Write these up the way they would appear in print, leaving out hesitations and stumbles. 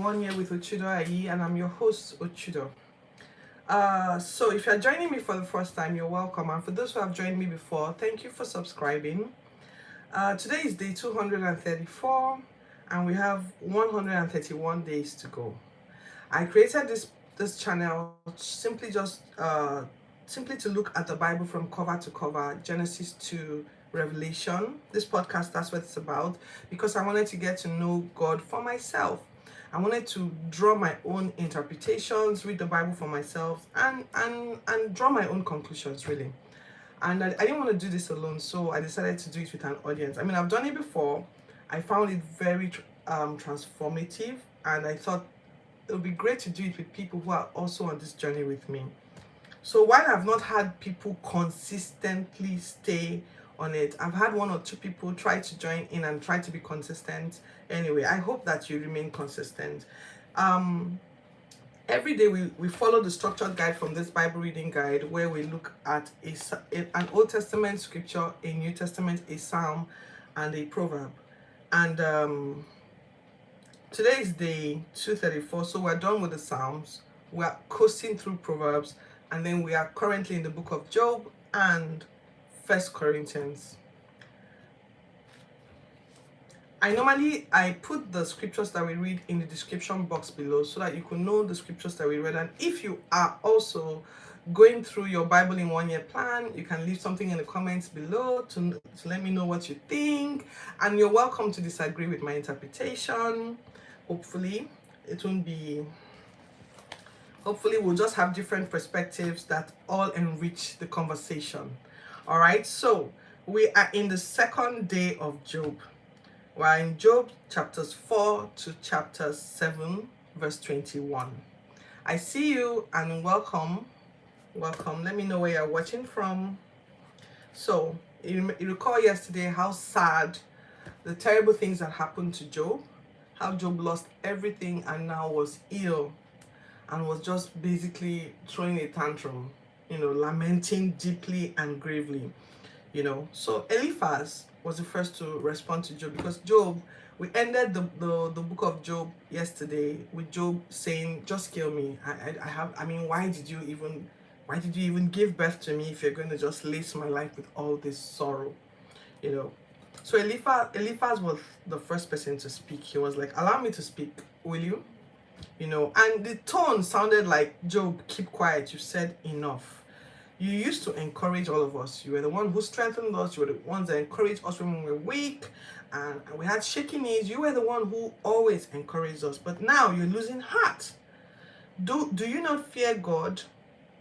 1 Year with Ochido Ayi, and I'm your host, Ochido. So if you're joining me for the first time, you're welcome. And for those who have joined me before, thank you for subscribing. Today is day 234, and we have 131 days to go. I created this channel simply to look at the Bible from cover to cover, Genesis to Revelation. This podcast, that's what it's about, because I wanted to get to know God for myself. I wanted to draw my own interpretations, read the Bible for myself, and draw my own conclusions, really. And I didn't want to do this alone, so I decided to do it with an audience. I mean, I've done it before. I found it very transformative, and I thought it would be great to do it with people who are also on this journey with me. So while I've not had people consistently stay on it, I've had 1 or 2 people try to join in and try to be consistent. Anyway, I hope that you remain consistent. Every day we follow the structured guide from this Bible reading guide, where we look at an Old Testament scripture, a New Testament, a Psalm, and a Proverb. And today is day 234, so we're done with the Psalms. We're coasting through Proverbs, and then we are currently in the book of Job and 1 Corinthians. I put the scriptures that we read in the description box below so that you can know the scriptures that we read. And if you are also going through your Bible in 1 year plan, you can leave something in the comments below to let me know what you think. And you're welcome to disagree with my interpretation. Hopefully we'll just have different perspectives that all enrich the conversation. All right, so we are in the second day of Job. We're in Job chapters 4 to chapter 7, verse 21. I see you and welcome. Let me know where you're watching from. So you recall yesterday how sad, the terrible things that happened to Job, how Job lost everything and now was ill and was just basically throwing a tantrum, lamenting deeply and gravely, So Eliphaz was the first to respond to Job, because Job, we ended the book of Job yesterday with Job saying, just kill me. Why did you even give birth to me if you're going to just lace my life with all this sorrow? So Eliphaz was the first person to speak. He was like, allow me to speak, will you? And the tone sounded like, Job, keep quiet, you said enough. You used to encourage all of us. You were the one who strengthened us. You were the ones that encouraged us when we were weak and we had shaky knees. You were the one who always encouraged us. But now you're losing heart. Do you not fear God?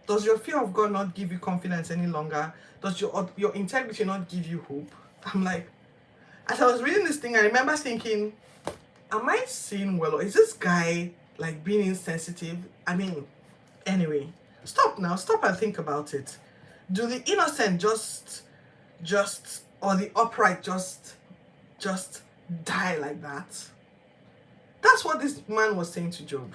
Does your fear of God not give you confidence any longer? Does your integrity not give you hope? I'm like, as I was reading this thing, I remember thinking, am I seeing well, or is this guy like being insensitive? Anyway, stop and think about it. Do the innocent just or the upright just die like that? That's what this man was saying to Job.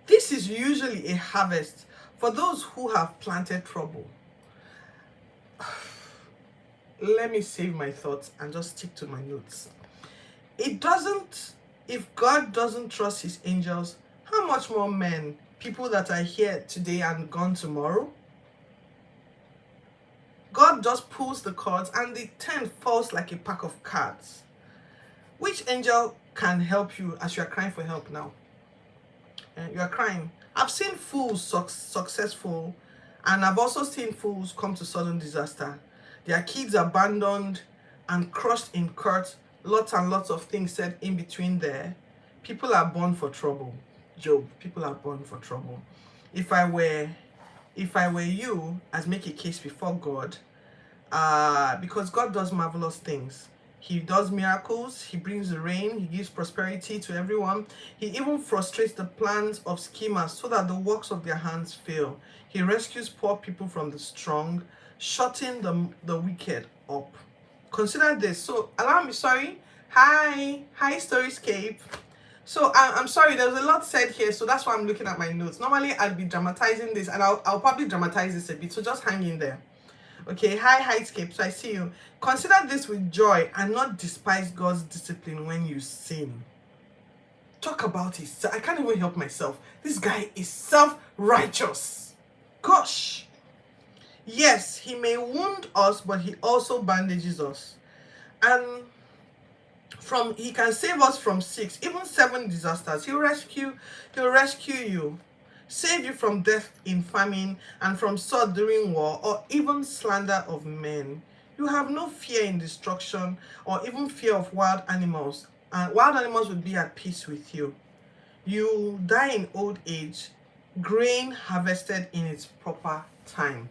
This is usually a harvest for those who have planted trouble. Let me save my thoughts and just stick to my notes. If God doesn't trust his angels, how much more men, people that are here today and gone tomorrow? God just pulls the cords and the tent falls like a pack of cards. Which angel can help you as you are crying for help now? You are crying. I've seen fools successful, and I've also seen fools come to sudden disaster. Their kids abandoned and crushed in court. Lots and lots of things said in between there. People are born for trouble. Job, people are born for trouble. If I were you, I'd make a case before God, because God does marvelous things. He does miracles. He brings the rain. He gives prosperity to everyone. He even frustrates the plans of schemers so that the works of their hands fail. He rescues poor people from the strong, shutting the wicked up. Consider this. So, hi Storyscape. So I'm sorry, there's a lot said here, so that's why I'm looking at my notes. Normally I'd be dramatizing this, and I'll probably dramatize this a bit, so just hang in there. Okay, hi Escape. So I see you. Consider this with joy and not despise God's discipline when you sin. talk about it. I can't even help myself. This guy is self-righteous. Gosh. Yes, he may wound us, but he also bandages us. And he can save us from 6, even 7 disasters. He'll rescue you. Save you from death in famine and from sword during war or even slander of men. You have no fear in destruction or even fear of wild animals. And wild animals will be at peace with you. You die in old age, grain harvested in its proper time.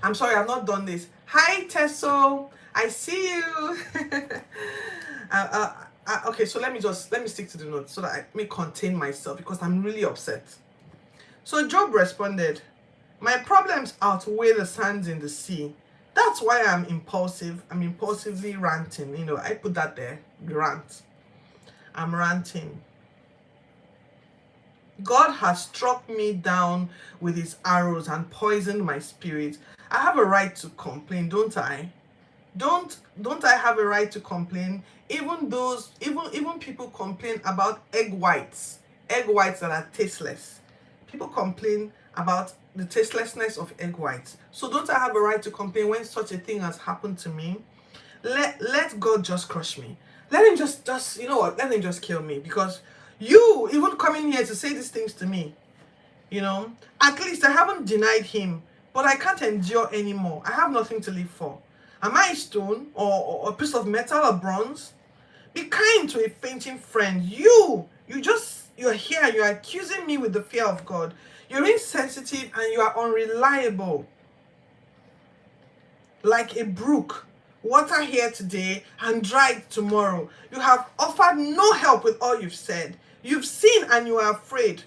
I'm sorry, I've not done this. Hi, Tesso. I see you. Okay, so let me stick to the notes so that I may contain myself because I'm really upset. So Job responded, my problems outweigh the sands in the sea. That's why I'm impulsive. I'm impulsively ranting. I put that there, rant. I'm ranting. God has struck me down with his arrows and poisoned my spirit. I have a right to complain, don't I? Don't I have a right to complain? Even people complain about egg whites that are tasteless. People complain about the tastelessness of egg whites. So don't I have a right to complain when such a thing has happened to me? Let God just crush me. Let him just let him just kill me, because you even coming here to say these things to me, at least I haven't denied him, but I can't endure anymore. I have nothing to live for. Am I a stone or a piece of metal or bronze? Be kind to a fainting friend. You're here, you're accusing me with the fear of God. You're insensitive and you are unreliable. Like a brook, water here today and dry tomorrow. You have offered no help with all you've said. You've seen and you are afraid.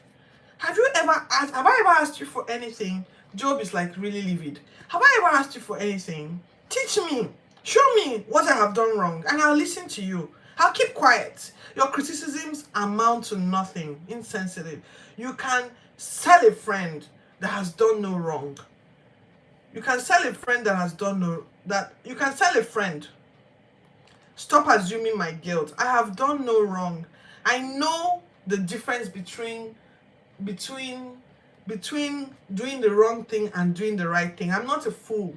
Have I ever asked you for anything? Job is like really livid. Have I ever asked you for anything? Teach me. Show me what I have done wrong and I'll listen to you. I'll keep quiet. Your criticisms amount to nothing. Insensitive. You can sell a friend that has done no wrong. You can sell a friend that has done no... You can sell a friend. Stop assuming my guilt. I have done no wrong. I know the difference between doing the wrong thing and doing the right thing. I'm not a fool.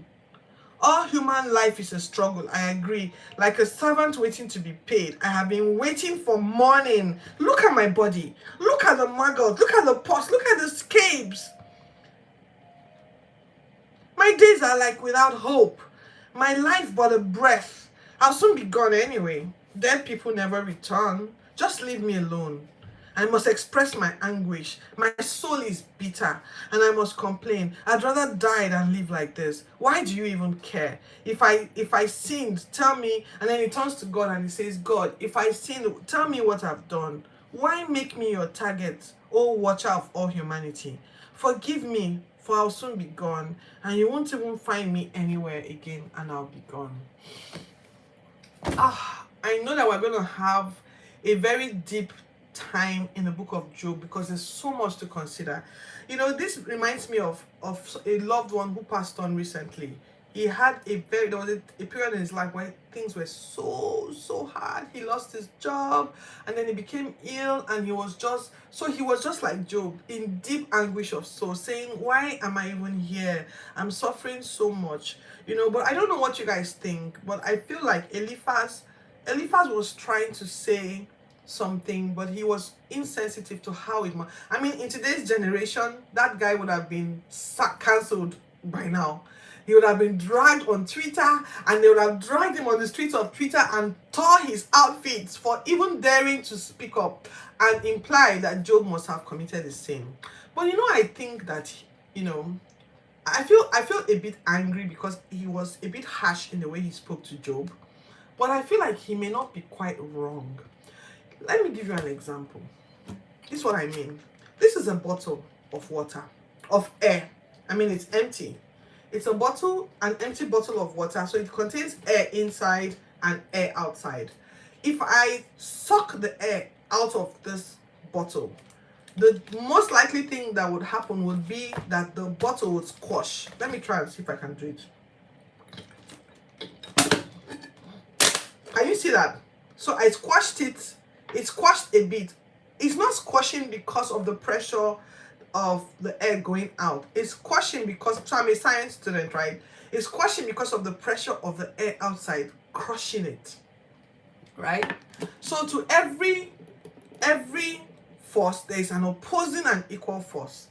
All human life is a struggle, I agree. Like a servant waiting to be paid. I have been waiting for morning. Look at my body. Look at the maggots. Look at the pus. Look at the scabs. My days are like without hope. My life but a breath. I'll soon be gone anyway. Dead people never return. Just leave me alone. I must express my anguish. My soul is bitter and I must complain. I'd rather die than live like this. Why do you even care? If I sinned, tell me. And then he turns to God and he says, God, if I sinned, tell me what I've done. Why make me your target, oh watcher of all humanity? Forgive me, for I'll soon be gone, and you won't even find me anywhere again, and I'll be gone. I know that we're going to have a very deep time in the book of Job because there's so much to consider. This reminds me of a loved one who passed on recently. He had there was a period in his life where things were so hard. He lost his job and then he became ill, and he was just like Job, in deep anguish of soul, saying, why am I even here? I'm suffering so much. But I don't know what you guys think, but I feel like Eliphaz was trying to say something, but he was insensitive to how it... in today's generation, that guy would have been cancelled by now. He would have been dragged on Twitter, and they would have dragged him on the streets of Twitter and tore his outfits for even daring to speak up and imply that Job must have committed a sin. But I think that, I feel a bit angry because he was a bit harsh in the way he spoke to Job. But I feel like he may not be quite wrong. Let me give you an example. This is what I mean. This is a bottle of water, of air. It's empty. It's an empty bottle of water, so it contains air inside and air outside. If I suck the air out of this bottle, the most likely thing that would happen would be that the bottle would squash. Let me try and see if I can do it. Can you see that? So I squashed it. It squashed a bit. It's not squashing because of the pressure of the air going out. It's squashing because, so I'm a science student, right? It's squashing because of the pressure of the air outside crushing it, right? So to every force, there is an opposing and equal force.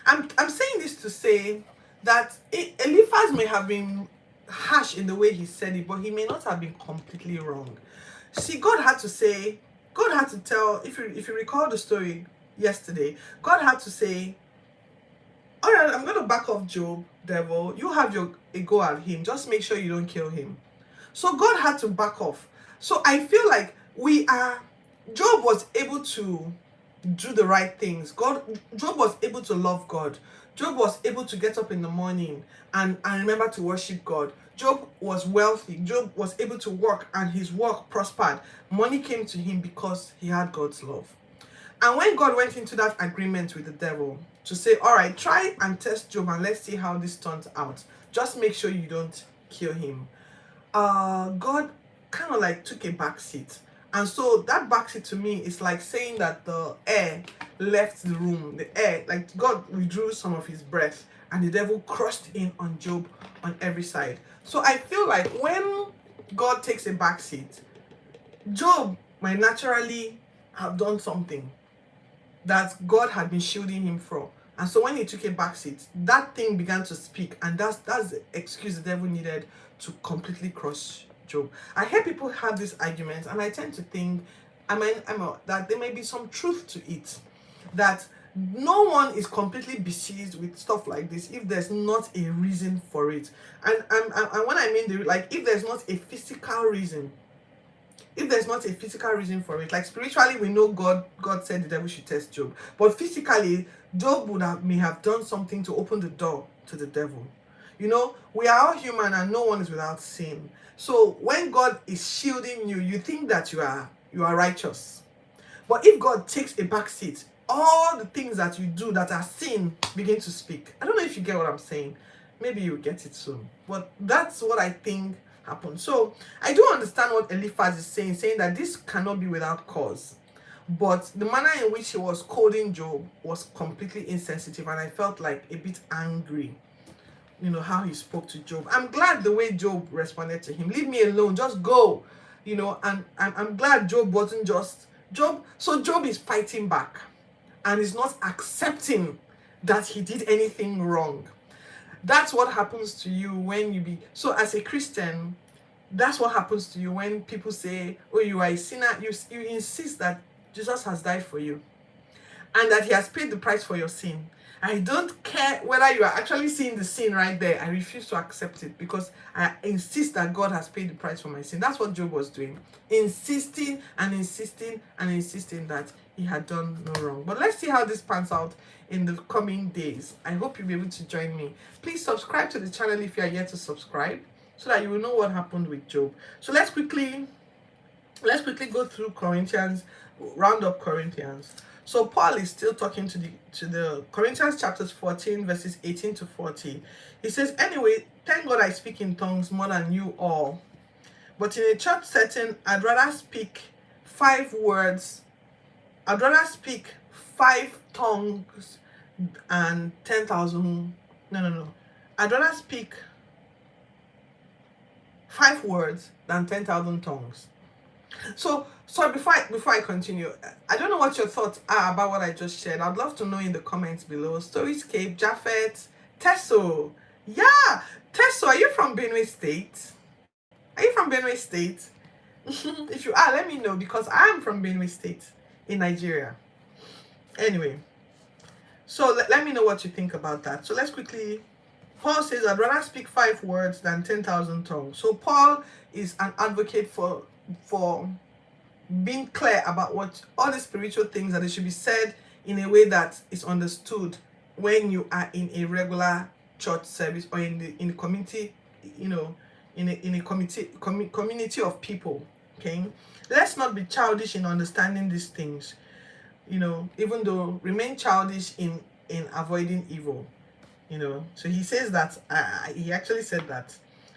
I'm saying this to say that Eliphaz may have been harsh in the way he said it, but he may not have been completely wrong. See, God had to tell, if you recall the story yesterday, God had to say, all right, I'm going to back off Job, devil. You have a go at him. Just make sure you don't kill him. So God had to back off. So I feel like Job was able to do the right things. Job was able to love God. Job was able to get up in the morning and remember to worship God. Job was wealthy. Job was able to work and his work prospered. Money came to him because he had God's love. And when God went into that agreement with the devil to say, all right, try and test Job and let's see how this turns out. Just make sure you don't kill him. God kind of like took a back seat. And so that backseat to me is like saying that the air left the room. The air, like God withdrew some of his breath and the devil crushed in on Job on every side. So I feel like when God takes a backseat, Job might naturally have done something that God had been shielding him from. And so when he took a backseat, that thing began to speak. And that's the excuse the devil needed to completely crush Job. I hear people have these arguments, and I tend to think, that there may be some truth to it. That no one is completely besieged with stuff like this if there's not a reason for it. And when I mean if there's not a physical reason, for it, like spiritually we know God said the devil should test Job, but physically Job may have done something to open the door to the devil. We are all human and no one is without sin. So when God is shielding you, you think that you are righteous. But if God takes a back seat, all the things that you do that are sin begin to speak. I don't know if you get what I'm saying. Maybe you'll get it soon. But that's what I think happened. So I do understand what Eliphaz is saying that this cannot be without cause. But the manner in which he was scolding Job was completely insensitive, and I felt like a bit angry. How he spoke to Job. I'm glad the way Job responded to him. Leave me alone, just go. And I'm glad Job wasn't just Job. So Job is fighting back and is not accepting that he did anything wrong. That's what happens to you when so as a Christian, that's what happens to you when people say, oh, you are a sinner. You insist that Jesus has died for you and that he has paid the price for your sin. I don't care whether you are actually seeing the sin right there. I refuse to accept it because I insist that God has paid the price for my sin. That's what Job was doing. Insisting and insisting and insisting that he had done no wrong. But let's see how this pans out in the coming days. I hope you'll be able to join me. Please subscribe to the channel if you are yet to subscribe so that you will know what happened with Job. So let's quickly go through Corinthians, round up Corinthians. So Paul is still talking to the Corinthians chapters 14 verses 18 to 40. He says, anyway, thank God I speak in tongues more than you all. But in a church setting, I'd rather speak 5 words. I'd rather speak 5 tongues and 10,000. No. I'd rather speak 5 words than 10,000 tongues. So before I continue, I don't know what your thoughts are about what I just shared. I'd love to know in the comments below. Storyscape, Japhet, Tesso. Yeah, Tesso, are you from Benue State? If you are, let me know because I'm from Benue State in Nigeria. Anyway, so let me know what you think about that. So let's quickly. Paul says, I'd rather speak 5 words than 10,000 tongues. So Paul is an advocate for being clear about what all the spiritual things that it should be said in a way that is understood when you are in a regular church service or in the community, in a community of people. Okay, let's not be childish in understanding these things. Even though remain childish in avoiding evil. So he says that he actually said that.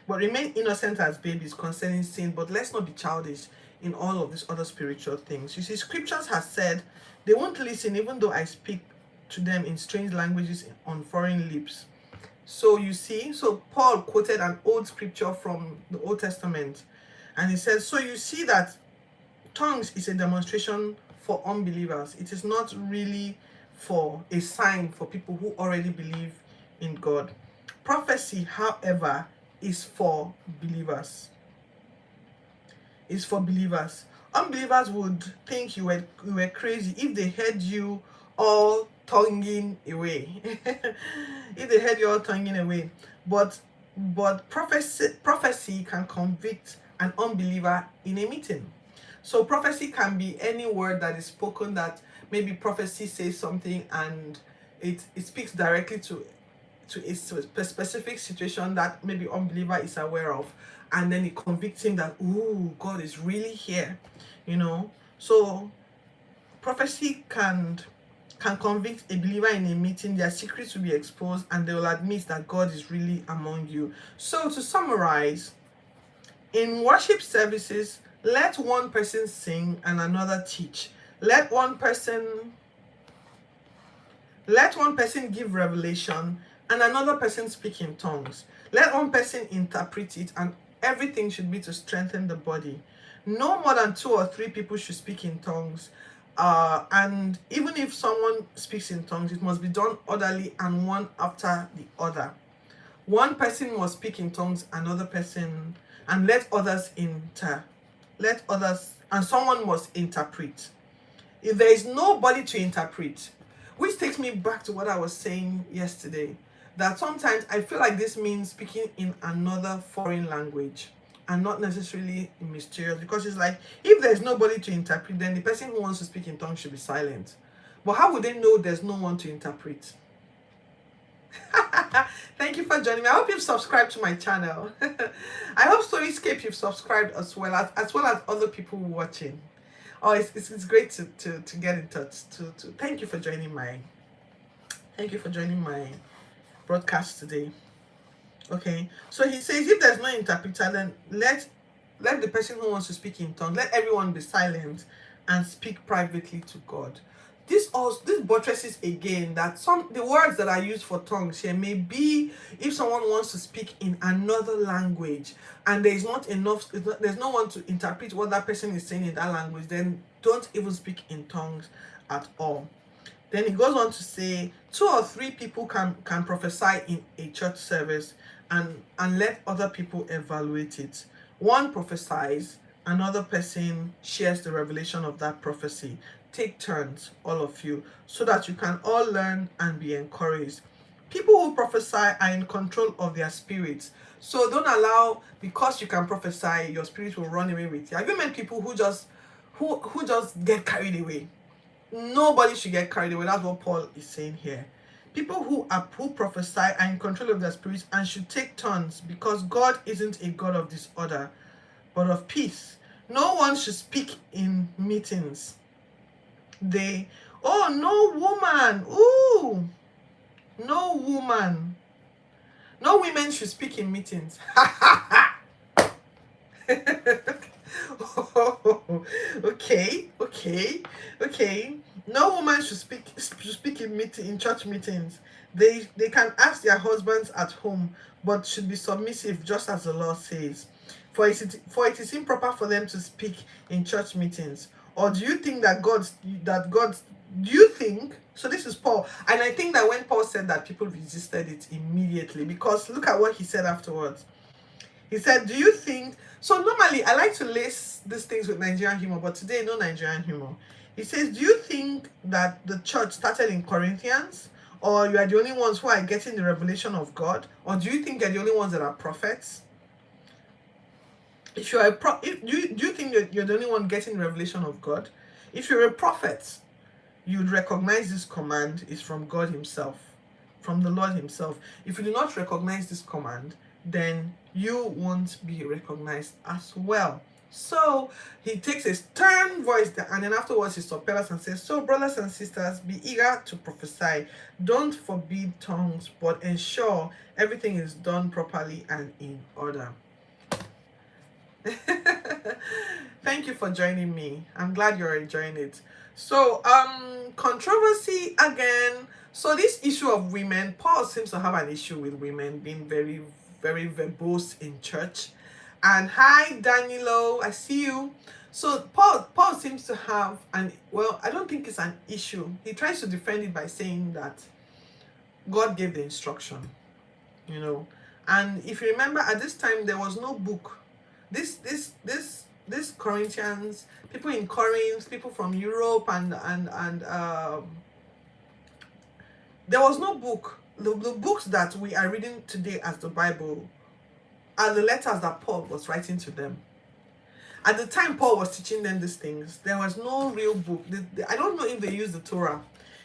But remain innocent as babies concerning sin, but let's not be childish in all of these other spiritual things. You see, scriptures has said they won't listen even though I speak to them in strange languages on foreign lips. So you see, so Paul quoted an old scripture from the Old Testament, and he says, so you see that tongues is a demonstration for unbelievers. It is not really for a sign for people who already believe in God. Prophecy, however, is for believers. Is for believers. Unbelievers would think you were crazy if they heard you all tonguing away. If they heard you all tonguing away. But prophecy can convict an unbeliever in a meeting. So prophecy can be any word that is spoken, that maybe prophecy says something and it speaks directly to a specific situation that maybe unbeliever is aware of, and then it convicts him that, ooh, God is really here, you know. So prophecy can convict a believer in a meeting. Their secrets will be exposed and they will admit that God is really among you. So to summarize, in worship services, let one person sing and another teach. Let one person give revelation and another person speak in tongues. Let one person interpret it, and everything should be to strengthen the body. No more than 2 or 3 people should speak in tongues. And even if someone speaks in tongues, it must be done orderly and one after the other. One person must speak in tongues, another person, and and someone must interpret. If there is nobody to interpret, which takes me back to what I was saying yesterday, that sometimes I feel like this means speaking in another foreign language and not necessarily mysterious, because it's like, if there's nobody to interpret, then the person who wants to speak in tongues should be silent. But how would they know there's no one to interpret? Thank you for joining me. I hope you've subscribed to my channel. I hope Storyscape you've subscribed as well as other people watching. Oh, it's great to get in touch. To thank you for joining my broadcast today. Okay, so he says, if there's no interpreter, then let the person who wants to speak in tongues, let everyone be silent and speak privately to God. This buttresses again that the words that are used for tongues here may be if someone wants to speak in another language and there's no one to interpret what that person is saying in that language, then don't even speak in tongues at all. Then he goes on to say 2 or 3 people can prophesy in a church service, and let other people evaluate it. One prophesies, another person shares the revelation of that prophecy. Take turns, all of you, so that you can all learn and be encouraged. People who prophesy are in control of their spirits. So don't allow, because you can prophesy, your spirit will run away with you. Have you met people who just get carried away? Nobody should get carried away. That's what Paul is saying here. People who prophesy are in control of their spirits and should take turns, because God isn't a God of disorder, but of peace. No one should speak in meetings. No woman. No women should speak in meetings. Okay. No woman should speak in church meetings. They can ask their husbands at home, but should be submissive, just as the law says. For it is improper for them to speak in church meetings. Or do you think do you think, so this is Paul, and I think that when Paul said that, people resisted it immediately, because look at what he said afterwards. He said, do you think, so normally I like to lace these things with Nigerian humor, but today no Nigerian humor. He says, do you think that the church started in Corinthians, or you are the only ones who are getting the revelation of God, or do you think you're the only ones that are prophets? If you are do you think you're the only one getting revelation of God? If you're a prophet, you'd recognize this command is from God himself, from the Lord himself. If you do not recognize this command, then you won't be recognized as well. So he takes a stern voice there, and then afterwards he subpels and says, so brothers and sisters, be eager to prophesy. Don't forbid tongues, but ensure everything is done properly and in order. Thank you for joining me. I'm glad you're enjoying it. So, controversy again. So this issue of women, Paul seems to have an issue with women being very, very verbose in church. And hi, Danilo, I see you. So Paul seems to have I don't think it's an issue. He tries to defend it by saying that God gave the instruction, you know. And if you remember, at this time there was no book. This Corinthians, people in Corinth, people from Europe and there was no book. The books that we are reading today as the Bible are the letters that Paul was writing to them. At the time Paul was teaching them these things, there was no real book. I don't know if they used the Torah,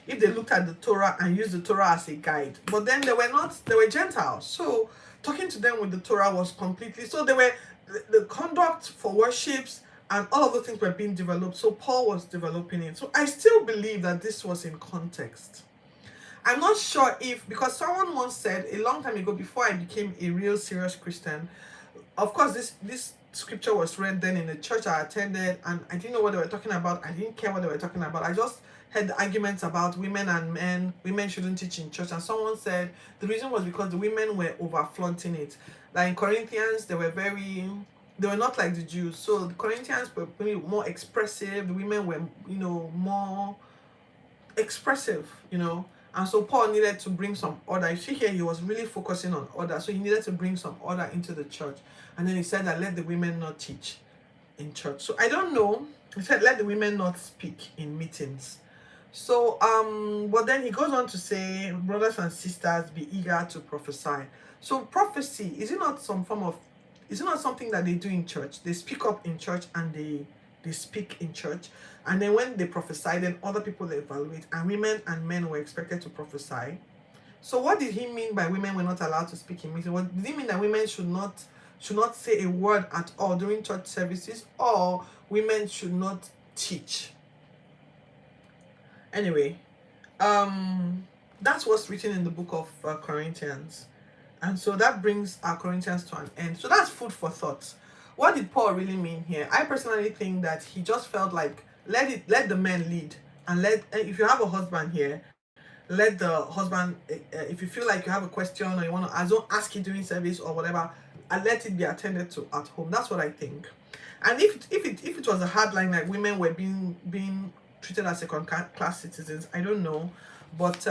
if they looked at the Torah and used the Torah as a guide. But then they were Gentiles. So talking to them with the Torah was completely, so they were, the conduct for worships and all of those things were being developed. So Paul was developing it. So I still believe that this was in context. I'm not sure if, because someone once said a long time ago, before I became a real serious Christian, of course this scripture was read then in the church I attended, and I didn't know what they were talking about. I didn't care what they were talking about. I just had the arguments about women and men. Women shouldn't teach in church, and someone said the reason was because the women were over flaunting it. Like in Corinthians, they were not like the Jews. So the Corinthians were more expressive. The women were, more expressive, And so Paul needed to bring some order. You see here, he was really focusing on order. So he needed to bring some order into the church. And then he said that let the women not teach in church. So I don't know. He said let the women not speak in meetings. So, but then he goes on to say, brothers and sisters, be eager to prophesy. So prophecy, is it not something that they do in church? They speak up in church and they speak in church. And then when they prophesy, then other people evaluate, and women and men were expected to prophesy. So what did he mean by women were not allowed to speak in meetings? What did he mean that women should not say a word at all during church services, or women should not teach? Anyway, that's what's written in the book of Corinthians. And so that brings our Corinthians to an end. So that's food for thought. What did Paul really mean here? I personally think that he just felt like let the men lead, and if you have a husband here, let the husband, if you feel like you have a question or you want to don't ask it during service or whatever, and let it be attended to at home. That's what I think. And if it was a hard line, like women were being treated as second-class citizens, I don't know, but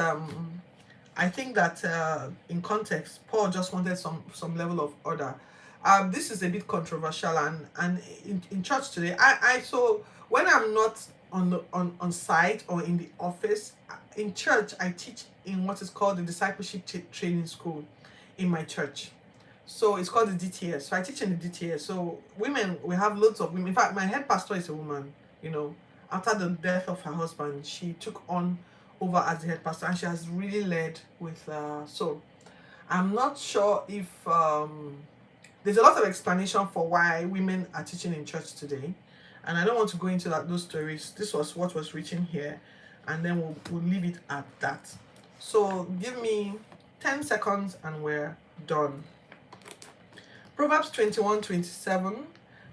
I think that in context, Paul just wanted some level of order. This is a bit controversial, and in church today, so when I'm not on site or in the office, in church I teach in what is called the discipleship training school in my church. So it's called the DTS. So I teach in the DTS. So women, we have loads of women. In fact, my head pastor is a woman. After the death of her husband, she took on over as the head pastor, and she has really led with. So I'm not sure if there's a lot of explanation for why women are teaching in church today, and I don't want to go into those stories. This was what was written here, and then we'll leave it at that. So give me 10 seconds and we're done. Proverbs 21:27.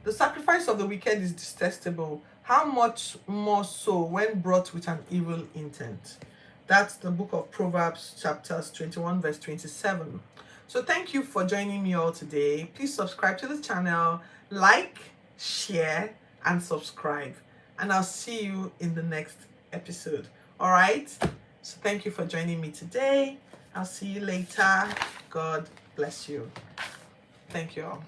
The sacrifice of the wicked is detestable. How much more so when brought with an evil intent? That's the book of Proverbs, chapters 21, verse 27. So thank you for joining me all today. Please subscribe to the channel, like, share, and subscribe. And I'll see you in the next episode. All right? So thank you for joining me today. I'll see you later. God bless you. Thank you all.